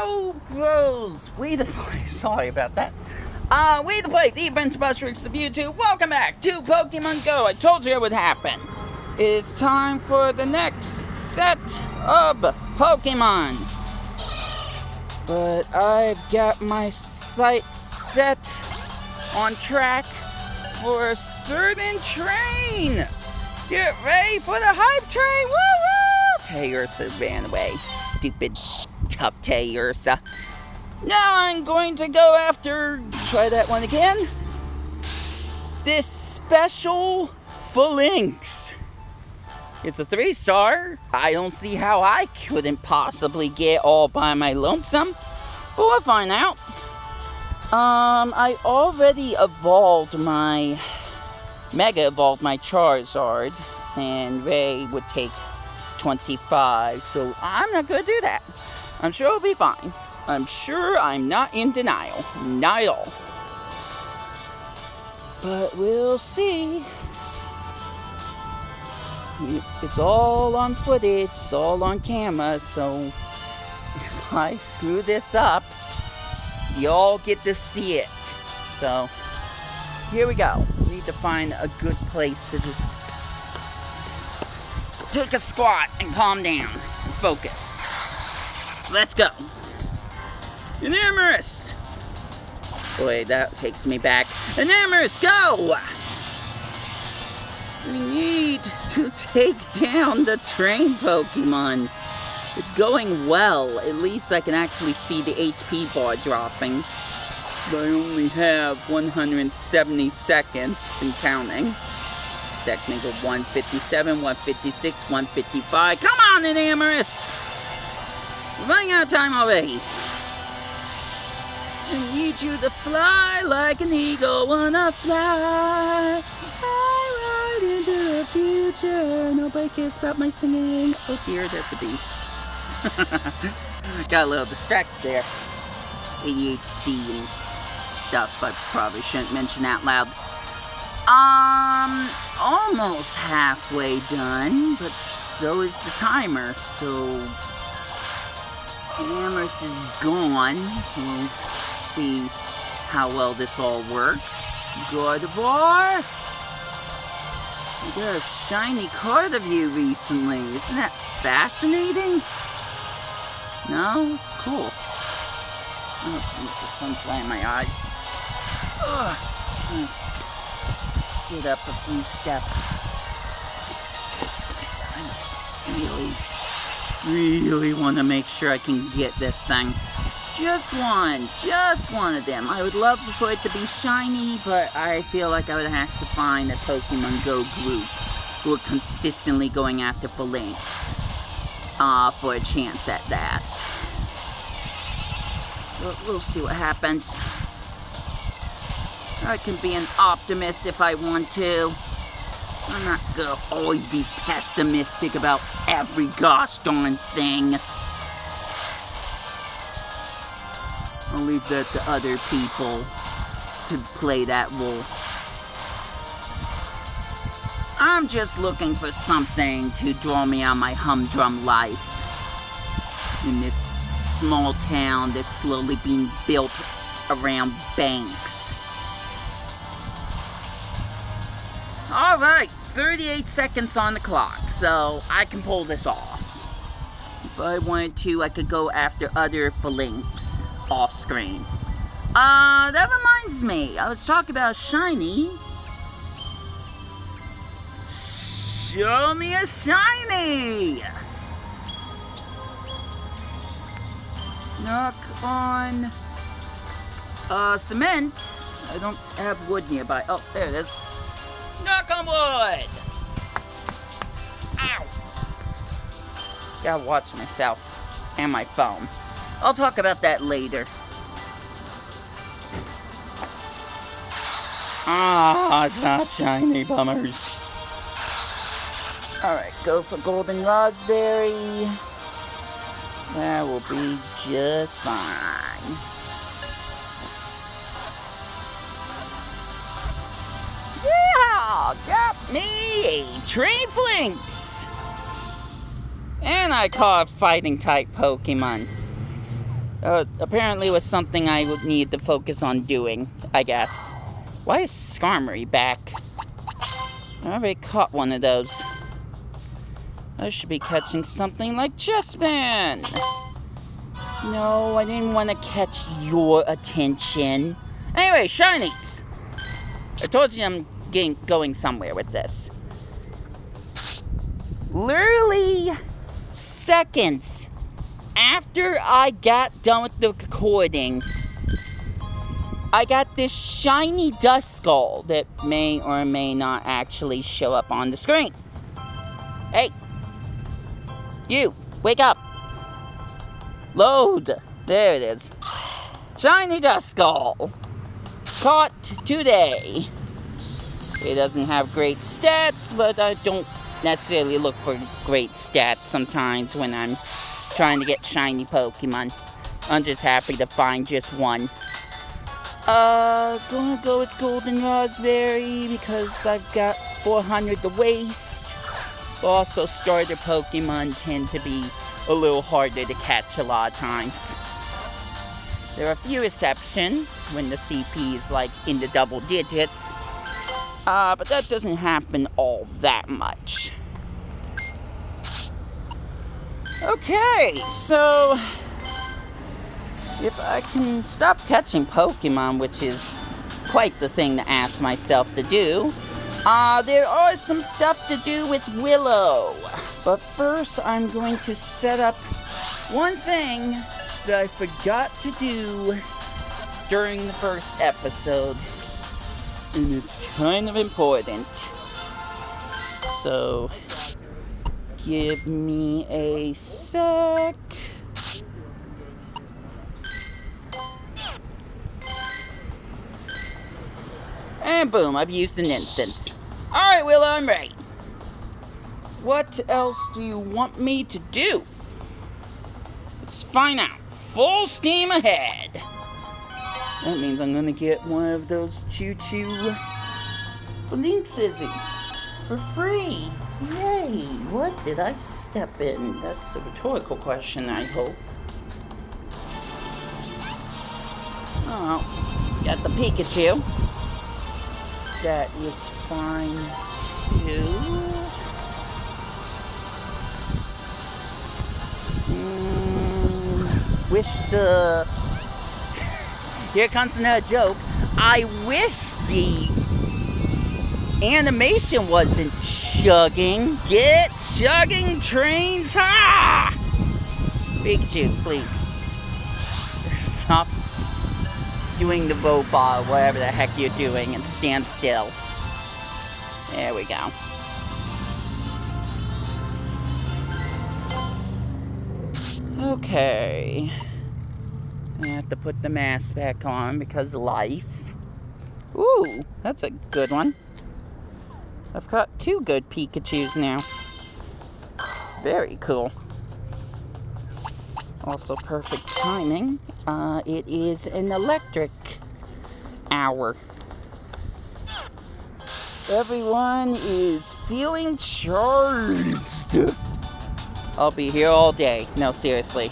Yo, bros! We the boys, sorry about that. We the boys, the event specialists of YouTube. Welcome back to Pokemon Go. I told you it would happen. It's time for the next set of Pokemon. But I've got my sights set on track for a certain train. Get ready for the hype train. Woo-woo! Tayursa ran away. Stupid, tough Tayursa. Now I'm going to go after, try that one again, this special Phalanx. It's a 3-star. I don't see how I couldn't possibly get all by my lonesome, but we'll find out. I already Mega evolved my Charizard, and Ray would take 25, so I'm not gonna do that. I'm sure it'll be fine. I'm sure I'm not in denial. Not at all. But we'll see. It's all on footage, it's all on camera, so if I screw this up, y'all get to see it. So, here we go. Need to find a good place to just take a squat and calm down and focus. So let's go. Enormous! Boy, that takes me back. Enormous, go! We need to take down the train Pokemon. It's going well. At least I can actually see the HP bar dropping. But I only have 170 seconds and counting. It's technical 157, 156, 155. Come on, Enormous! We're running out of time already. I need you to fly like an eagle, wanna fly. I ride into the future. Nobody cares about my singing. Oh dear, that's a bee. Got a little distracted there. ADHD and stuff I probably shouldn't mention out loud. Almost halfway done, but so is the timer, so Amherst is gone. We'll see how well this all works. Gardevoir! We got a shiny card of you recently. Isn't that fascinating? No? Cool. Oh, jeez, the sun's right in my eyes. Ugh. Let's sit up a few steps. I really want to make sure I can get this thing. Just one of them. I would love for it to be shiny, but I feel like I would have to find a Pokemon Go group who are consistently going after Phalanx for a chance at that. We'll see what happens. I can be an optimist if I want to. I'm not gonna always be pessimistic about every gosh darn thing. I'll leave that to other people to play that role. I'm just looking for something to draw me on my humdrum life in this small town that's slowly being built around banks. Alright, 38 seconds on the clock, so I can pull this off. If I wanted to, I could go after other Phalanx off screen. That reminds me, I was talking about shiny. Show me a shiny! Knock on cement. I don't have wood nearby. Oh, there it is. Knock on wood! Ow! Gotta watch myself and my phone. I'll talk about that later. It's not shiny, bummers. Alright, go for Golden Raspberry. That will be just fine. Yeah! Got me a Train Phalanx! And I caught a fighting type Pokemon. Apparently it was something I would need to focus on doing, I guess. Why is Skarmory back? I already caught one of those. I should be catching something like Chessman. No, I didn't want to catch your attention. Anyway, shinies. I told you I'm going somewhere with this. Literally seconds after I got done with the recording, I got this shiny Duskull that may or may not actually show up on the screen. Hey, you, wake up. Load. There it is. Shiny Duskull. Caught today. It doesn't have great stats, but I don't necessarily look for great stats sometimes when I'm trying to get shiny Pokemon. I'm just happy to find just one. Gonna go with Golden Raspberry because I've got 400 to waste. Also, starter Pokemon tend to be a little harder to catch a lot of times. There are a few exceptions when the CP is like in the double digits. But that doesn't happen all that much. Okay, so if I can stop catching Pokemon, which is quite the thing to ask myself to do, there are some stuff to do with Willow. But first, I'm going to set up one thing that I forgot to do during the first episode. And it's kind of important. So, give me a sec. And boom, I've used an instance. Alright, Willow, I'm ready. What else do you want me to do? Let's find out. Full steam ahead. That means I'm gonna get one of those choo-choo Felinkses for free. Yay! What did I step in? That's a rhetorical question, I hope. Oh, got the Pikachu. That is fine, too. Wish the... Here comes another joke. I wish the animation wasn't chugging. Get chugging trains. Ha! Pikachu, please. Stop doing the robot, whatever the heck you're doing, and stand still. There we go. Okay. I have to put the mask back on because life. Ooh, that's a good one. I've got 2 good Pikachus now. Very cool. Also perfect timing. It is an electric hour. Everyone is feeling charged. I'll be here all day. No, seriously.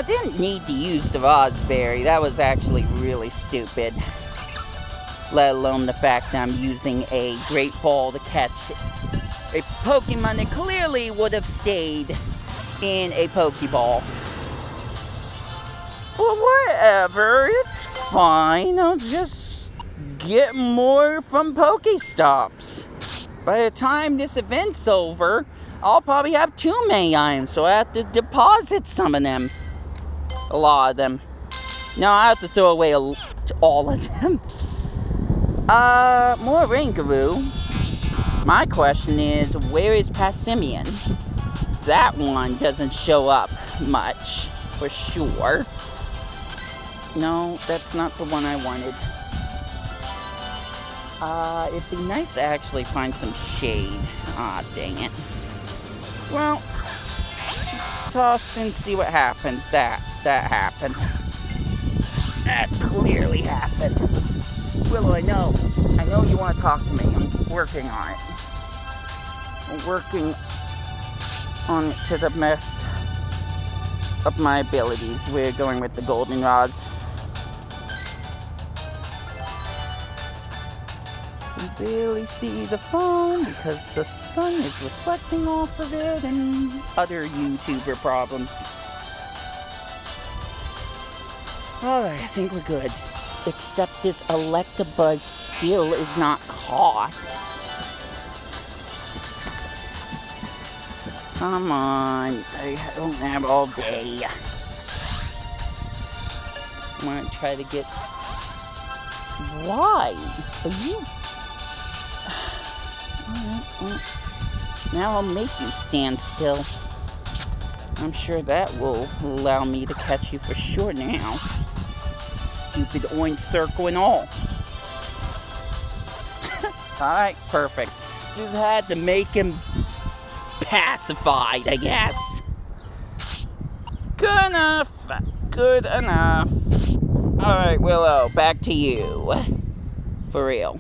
Didn't need to use the Raspberry. That was actually really stupid. Let alone the fact that I'm using a Great Ball to catch a Pokemon that clearly would have stayed in a Pokeball. Well, whatever. It's fine. I'll just get more from Pokestops. By the time this event's over, I'll probably have too many items, so I have to deposit some of them. A lot of them. No, I have to throw away all of them. More Ringaroo. My question is, where is Passimian? That one doesn't show up much, for sure. No, that's not the one I wanted. It'd be nice to actually find some shade. Ah, dang it. Well, let's toss and see what happens. That happened. That clearly happened. Willow, I know you want to talk to me. I'm working on it. I'm working on it to the best of my abilities. We're going with the goldenrods. Can barely see the phone because the sun is reflecting off of it and other YouTuber problems. Alright, I think we're good. Except this Electabuzz still is not caught. Come on, I don't have all day. I'm gonna try to get... Why? Are you... Now I'll make you stand still. I'm sure that will allow me to catch you for sure now. Stupid orange circle and all. Alright, perfect. Just had to make him pacified, I guess. Good enough. Good enough. Alright, Willow, back to you. For real.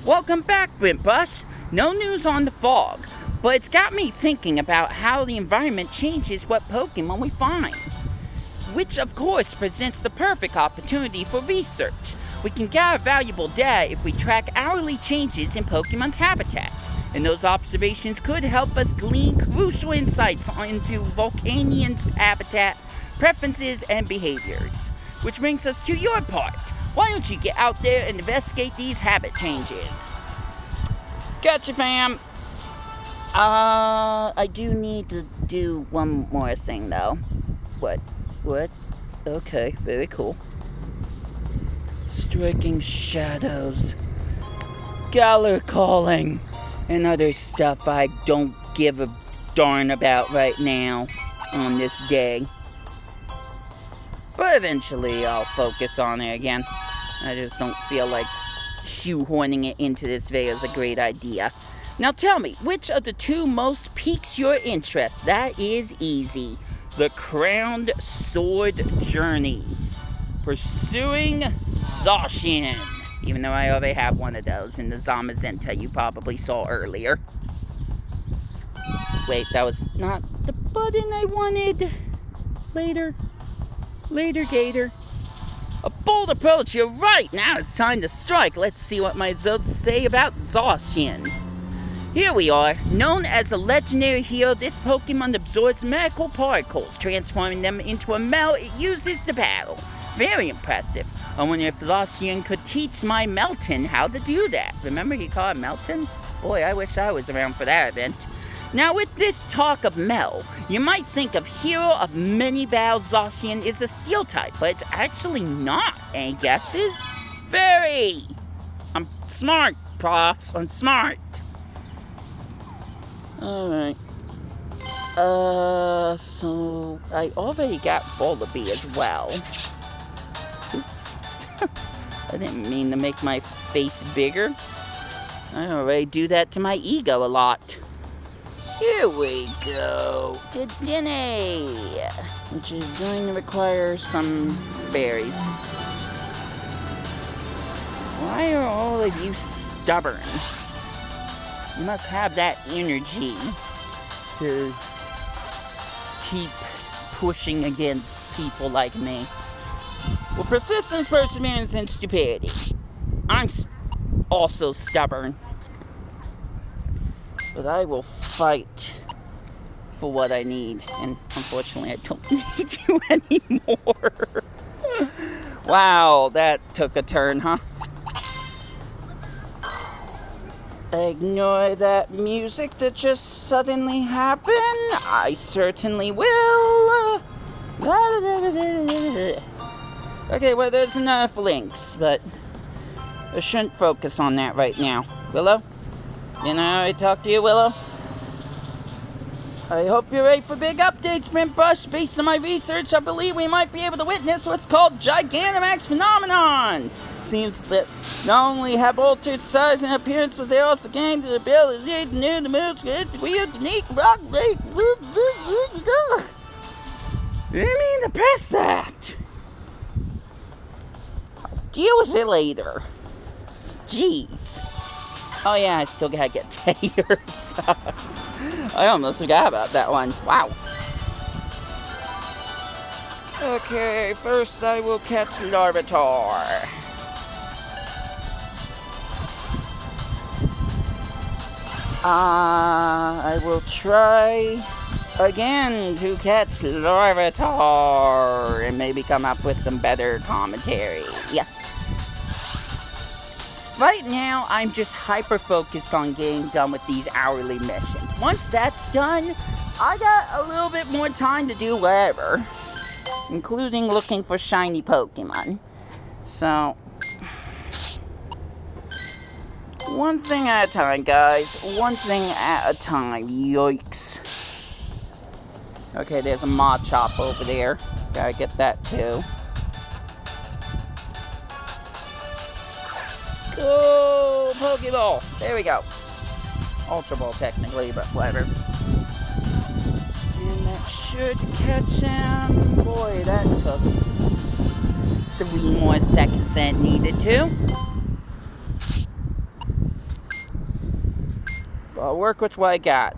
Welcome back, Bus. No news on the fog, but it's got me thinking about how the environment changes what Pokemon we find. Which, of course, presents the perfect opportunity for research. We can gather valuable data if we track hourly changes in Pokemon's habitats, and those observations could help us glean crucial insights into Volcanions' habitat, preferences, and behaviors. Which brings us to your part. Why don't you get out there and investigate these habit changes? Gotcha, fam. I do need to do one more thing, though. What? Okay, very cool. Striking shadows, Galar calling, and other stuff I don't give a darn about right now on this day. But eventually I'll focus on it again. I just don't feel like shoehorning it into this video is a great idea. Now tell me, which of the two most piques your interest? That is easy. The Crowned Sword Journey. Pursuing Zacian. Even though I already have one of those in the Zamazenta you probably saw earlier. Wait, that was not the button I wanted. Later, Gator. A bold approach, you're right. Now it's time to strike. Let's see what my results say about Zacian. Here we are. Known as a legendary hero, this Pokemon absorbs magical particles, transforming them into a metal it uses to battle. Very impressive. I wonder if Zacian could teach my Melton how to do that. Remember he called it Melton? Boy, I wish I was around for that event. Now with this talk of Mel, you might think of Hero of Many Battles Zacian is a Steel type, but it's actually not. Any guesses? Very! I'm smart, Prof. I'm smart. Alright. So I already got Volibee as well. Oops. I didn't mean to make my face bigger. I already do that to my ego a lot. Here we go, to Dene, which is going to require some berries. Why are all of you stubborn? You must have that energy to keep pushing against people like me. Well, persistence, perseverance, and stupidity. I'm also stubborn. But I will fight for what I need. And unfortunately, I don't need you anymore. Wow, that took a turn, huh? Ignore that music that just suddenly happened. I certainly will. Okay, well, there's enough links, but I shouldn't focus on that right now. Willow? Can I talk to you, Willow? I hope you're ready for big updates, Brush. Based on my research, I believe we might be able to witness what's called Gigantamax phenomenon. Seems that not only have altered size and appearance, but they also gained the ability to new the moves with weird, unique rock break. You mean to press that? I'll deal with it later. Jeez. Oh yeah, I still gotta get Tears. I almost forgot about that one. Wow. Okay, first I will catch Larvitar. I will try again to catch Larvitar and maybe come up with some better commentary. Yeah. Right now, I'm just hyper-focused on getting done with these hourly missions. Once that's done, I got a little bit more time to do whatever, including looking for shiny Pokemon. So, one thing at a time, guys. One thing at a time. Yikes. Okay, there's a Machop over there. Gotta get that too. Go! Pokeball! There we go. Ultra Ball, technically, but whatever. And that should catch him. Boy, that took 3 more seconds than it needed to. But I'll work with what I got.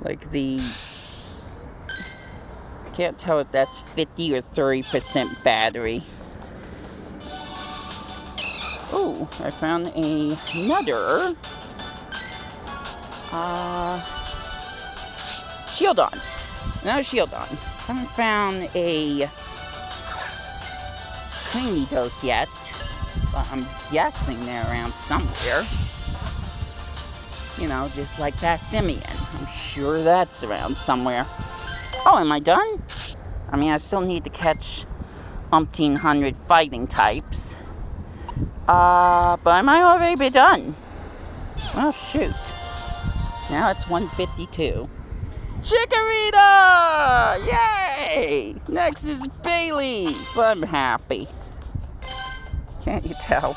Like the... I can't tell if that's 50 or 30% battery. Oh, I found another Shieldon. Another Shieldon. Haven't found a Cranidos yet, but I'm guessing they're around somewhere. You know, just like Passimian. I'm sure that's around somewhere. Oh, am I done? I mean, I still need to catch 1,100 fighting types. But I might already be done. Oh, shoot. Now it's 152. Chikorita! Yay! Next is Bayleaf. I'm happy. Can't you tell?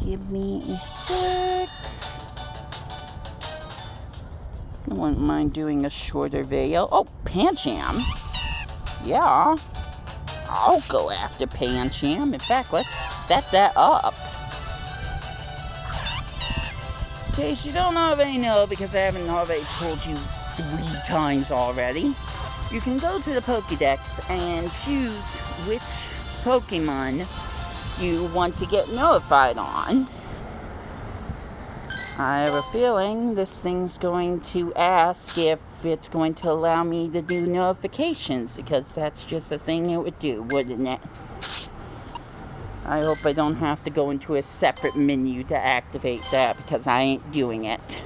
Give me a sec. I wouldn't mind doing a shorter video. Oh, Pancham. Yeah. I'll go after Pancham. In fact, let's set that up. In case you don't already know, because I haven't already told you 3 times already, you can go to the Pokédex and choose which Pokemon you want to get notified on. I have a feeling this thing's going to ask if it's going to allow me to do notifications, because that's just a thing it would do, wouldn't it? I hope I don't have to go into a separate menu to activate that, because I ain't doing it.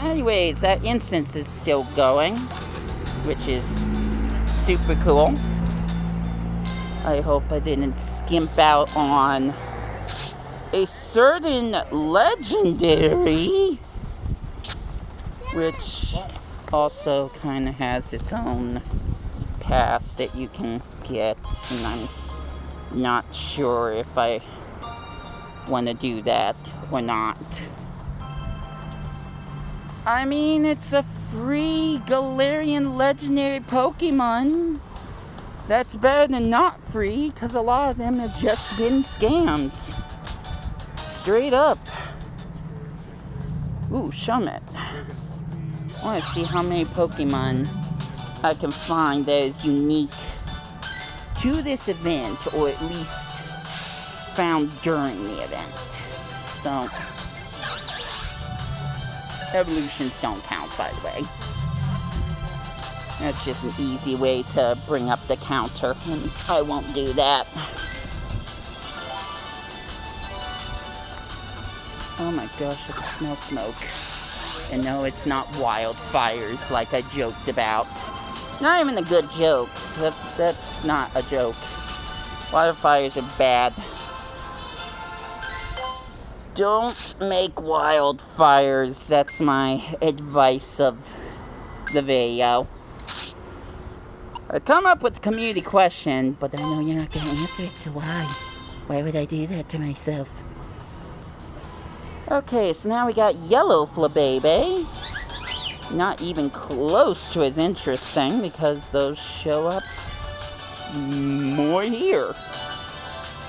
Anyways, that instance is still going, which is super cool. I hope I didn't skimp out on a certain legendary, which also kind of has its own pass that you can get, and I'm not sure if I want to do that or not. I mean, it's a free Galarian legendary Pokemon. That's better than not free, because a lot of them have just been scams. Straight up. Ooh, Shummet. I want to see how many Pokemon I can find that is unique to this event, or at least found during the event. So, evolutions don't count, by the way. That's just an easy way to bring up the counter, and I won't do that. Oh my gosh, I can smell smoke. And no, it's not wildfires like I joked about. Not even a good joke. That's not a joke. Wildfires are bad. Don't make wildfires. That's my advice of the video. I come up with a community question, but I know you're not going to answer it, so why? Why would I do that to myself? Okay, so now we got Yellow Flabébé. Not even close to as interesting, because those show up more here.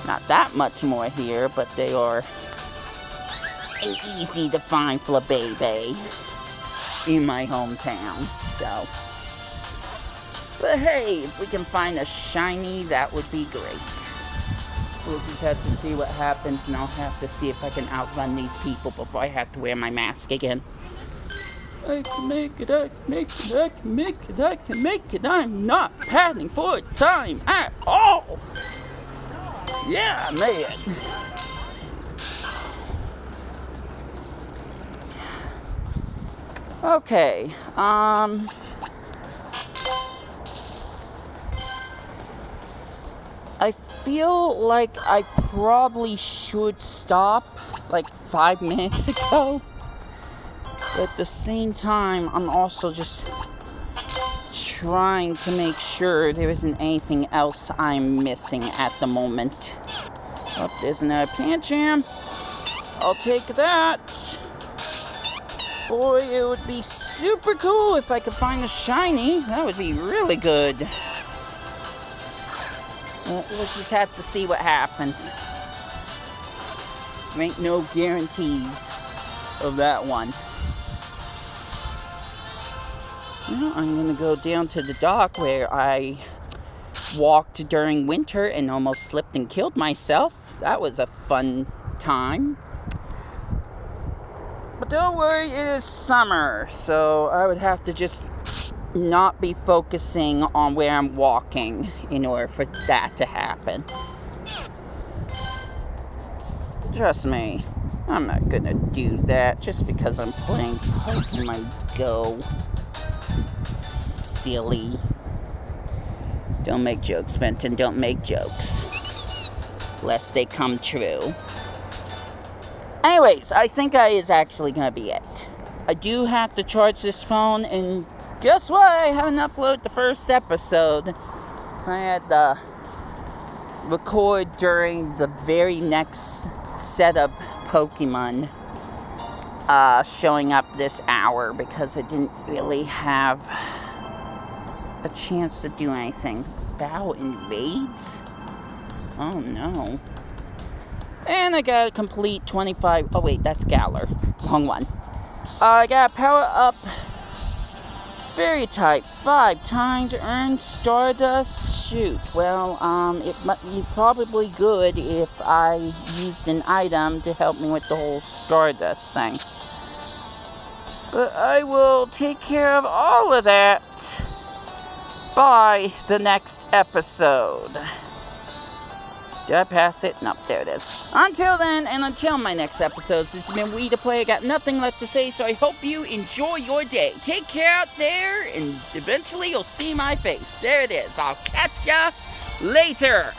Not that much more here, but they are an easy to find flabébé in my hometown, so. But hey, if we can find a shiny, that would be great. We'll just have to see what happens, and I'll have to see if I can outrun these people before I have to wear my mask again. I can make it, I can make it, I can make it, I can make it. I'm not padding for time at all. Yeah, man. Okay, I feel like I probably should stop like 5 minutes ago. But at the same time, I'm also just trying to make sure there isn't anything else I'm missing at the moment. Oh, there's another Pancham. I'll take that. Boy, it would be super cool if I could find a shiny. That would be really good. We'll just have to see what happens. There ain't no guarantees of that one. Well, I'm gonna go down to the dock where I walked during winter and almost slipped and killed myself. That was a fun time. But don't worry, it is summer, so I would have to just not be focusing on where I'm walking in order for that to happen. Trust me, I'm not gonna do that just because I'm playing Pokemon Go. Silly. Don't make jokes, Benton. Don't make jokes. Lest they come true. Anyways, I think that is actually gonna be it. I do have to charge this phone, and guess what? I haven't uploaded the first episode. I had to record during the very next set of Pokemon showing up this hour because I didn't really have a chance to do anything. Bow invades? Oh no. And I gotta complete 25. Oh wait, that's Galar. Wrong one. I gotta power up Fairy type 5 times to earn Stardust. Shoot. Well, it might be probably good if I used an item to help me with the whole Stardust thing. But I will take care of all of that by the next episode. Did I pass it? Nope, there it is. Until then, and until my next episodes, this has been We2Play. I got nothing left to say, so I hope you enjoy your day. Take care out there, and eventually you'll see my face. There it is. I'll catch ya later.